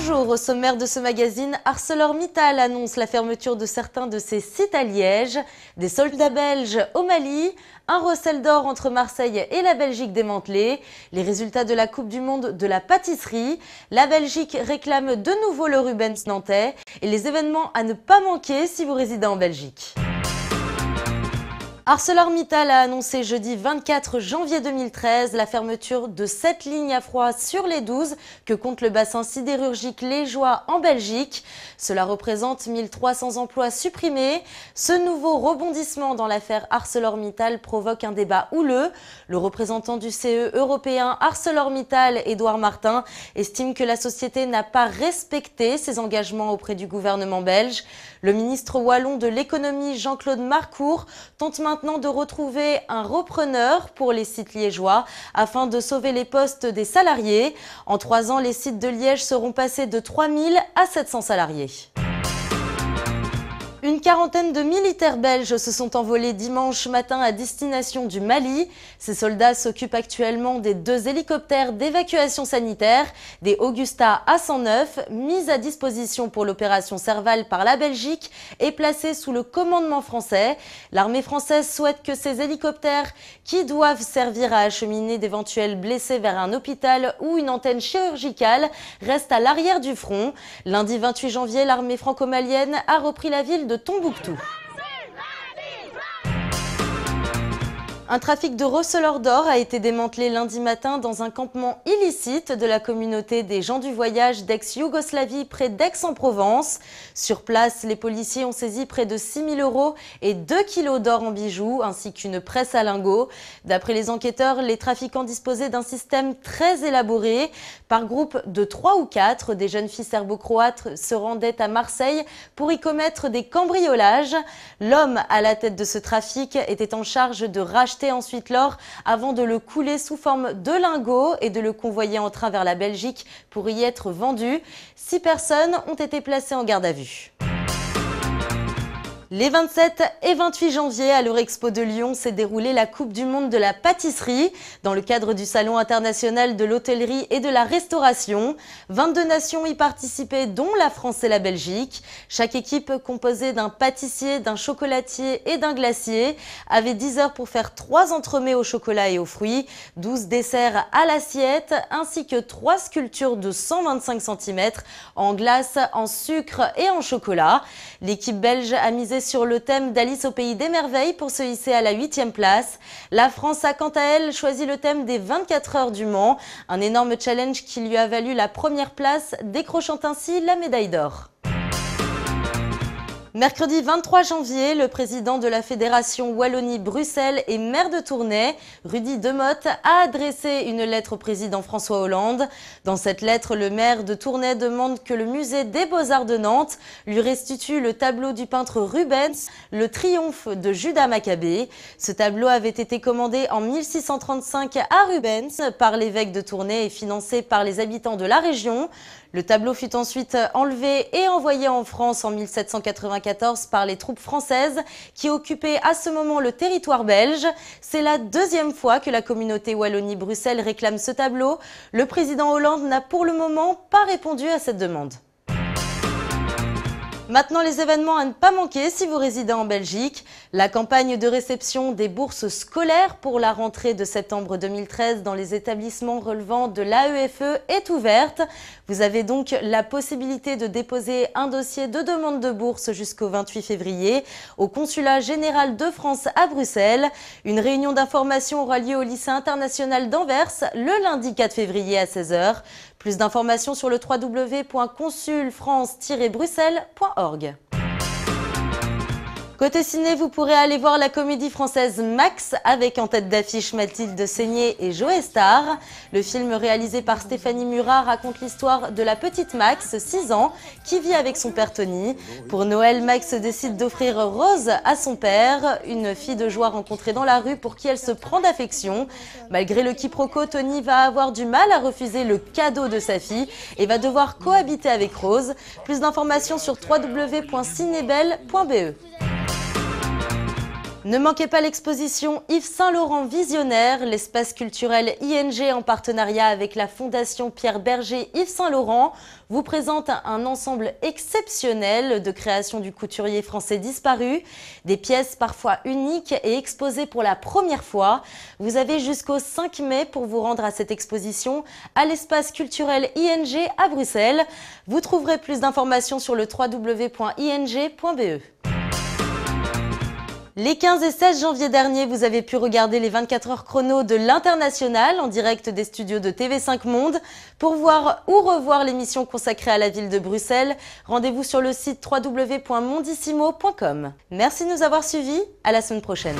Bonjour, au sommaire de ce magazine, ArcelorMittal annonce la fermeture de certains de ses sites à Liège, des soldats belges au Mali, un recel d'or entre Marseille et la Belgique démantelé, les résultats de la Coupe du Monde de la pâtisserie, la Belgique réclame de nouveau le Rubens nantais et les événements à ne pas manquer si vous résidez en Belgique. ArcelorMittal a annoncé jeudi 24 janvier 2013 la fermeture de 7 lignes à froid sur les 12 que compte le bassin sidérurgique liégeois en Belgique. Cela représente 1300 emplois supprimés. Ce nouveau rebondissement dans l'affaire ArcelorMittal provoque un débat houleux. Le représentant du CE européen ArcelorMittal, Édouard Martin, estime que la société n'a pas respecté ses engagements auprès du gouvernement belge. Le ministre wallon de l'économie, Jean-Claude Marcourt, tente maintenant de retrouver un repreneur pour les sites liégeois afin de sauver les postes des salariés. En 3 ans, les sites de Liège seront passés de 3000 à 700 salariés. Une quarantaine de militaires belges se sont envolés dimanche matin à destination du Mali. Ces soldats s'occupent actuellement des 2 hélicoptères d'évacuation sanitaire, des Augusta A109, mis à disposition pour l'opération Serval par la Belgique et placés sous le commandement français. L'armée française souhaite que ces hélicoptères, qui doivent servir à acheminer d'éventuels blessés vers un hôpital ou une antenne chirurgicale, restent à l'arrière du front. Lundi 28 janvier, l'armée franco-malienne a repris la ville de Tombouctou. Un trafic de receleurs d'or a été démantelé lundi matin dans un campement illicite de la communauté des gens du voyage d'ex-Yougoslavie près d'Aix-en-Provence. Sur place, les policiers ont saisi près de 6 000 € et 2 kilos d'or en bijoux ainsi qu'une presse à lingots. D'après les enquêteurs, les trafiquants disposaient d'un système très élaboré. Par groupe de 3 ou 4, des jeunes filles serbo-croates se rendaient à Marseille pour y commettre des cambriolages. L'homme à la tête de ce trafic était en charge de racheter ensuite l'or avant de le couler sous forme de lingots et de le convoyer en train vers la Belgique pour y être vendu. 6 personnes ont été placées en garde à vue. Les 27 et 28 janvier, à l'Eurexpo de Lyon, s'est déroulée la Coupe du Monde de la pâtisserie dans le cadre du Salon international de l'hôtellerie et de la restauration. 22 nations y participaient, dont la France et la Belgique. Chaque équipe, composée d'un pâtissier, d'un chocolatier et d'un glacier, avait 10 heures pour faire 3 entremets au chocolat et aux fruits, 12 desserts à l'assiette, ainsi que 3 sculptures de 125 cm en glace, en sucre et en chocolat. L'équipe belge a misé sur le thème d'Alice au pays des merveilles pour se hisser à la 8e place. La France a quant à elle choisi le thème des 24 heures du Mans, un énorme challenge qui lui a valu la 1re place, décrochant ainsi la médaille d'or. Mercredi 23 janvier, le président de la Fédération Wallonie-Bruxelles et maire de Tournai, Rudy Demotte, a adressé une lettre au président François Hollande. Dans cette lettre, le maire de Tournai demande que le musée des Beaux-Arts de Nantes lui restitue le tableau du peintre Rubens, le triomphe de Judas Maccabée. Ce tableau avait été commandé en 1635 à Rubens par l'évêque de Tournai et financé par les habitants de la région. Le tableau fut ensuite enlevé et envoyé en France en 1794 par les troupes françaises qui occupaient à ce moment le territoire belge. C'est la 2e fois que la communauté Wallonie-Bruxelles réclame ce tableau. Le président Hollande n'a pour le moment pas répondu à cette demande. Maintenant, les événements à ne pas manquer si vous résidez en Belgique. La campagne de réception des bourses scolaires pour la rentrée de septembre 2013 dans les établissements relevant de l'AEFE est ouverte. Vous avez donc la possibilité de déposer un dossier de demande de bourse jusqu'au 28 février au Consulat général de France à Bruxelles. Une réunion d'information aura lieu au lycée international d'Anvers le lundi 4 février à 16 h. Plus d'informations sur le www.consulfrance-bruxelles.org. Côté ciné, vous pourrez aller voir la comédie française Max avec en tête d'affiche Mathilde Seigné et Joe Star. Le film réalisé par Stéphanie Murat raconte l'histoire de la petite Max, 6 ans, qui vit avec son père Tony. Pour Noël, Max décide d'offrir Rose à son père, une fille de joie rencontrée dans la rue pour qui elle se prend d'affection. Malgré le quiproquo, Tony va avoir du mal à refuser le cadeau de sa fille et va devoir cohabiter avec Rose. Plus d'informations sur www.cinebelle.be. Ne manquez pas l'exposition Yves Saint-Laurent Visionnaire, l'espace culturel ING en partenariat avec la Fondation Pierre Berger Yves Saint-Laurent vous présente un ensemble exceptionnel de créations du couturier français disparu, des pièces parfois uniques et exposées pour la première fois. Vous avez jusqu'au 5 mai pour vous rendre à cette exposition à l'espace culturel ING à Bruxelles. Vous trouverez plus d'informations sur le www.ing.be. Les 15 et 16 janvier dernier, vous avez pu regarder les 24 heures chrono de l'International en direct des studios de TV5 Monde. Pour voir ou revoir l'émission consacrée à la ville de Bruxelles, rendez-vous sur le site www.mondissimo.com. Merci de nous avoir suivis, à la semaine prochaine.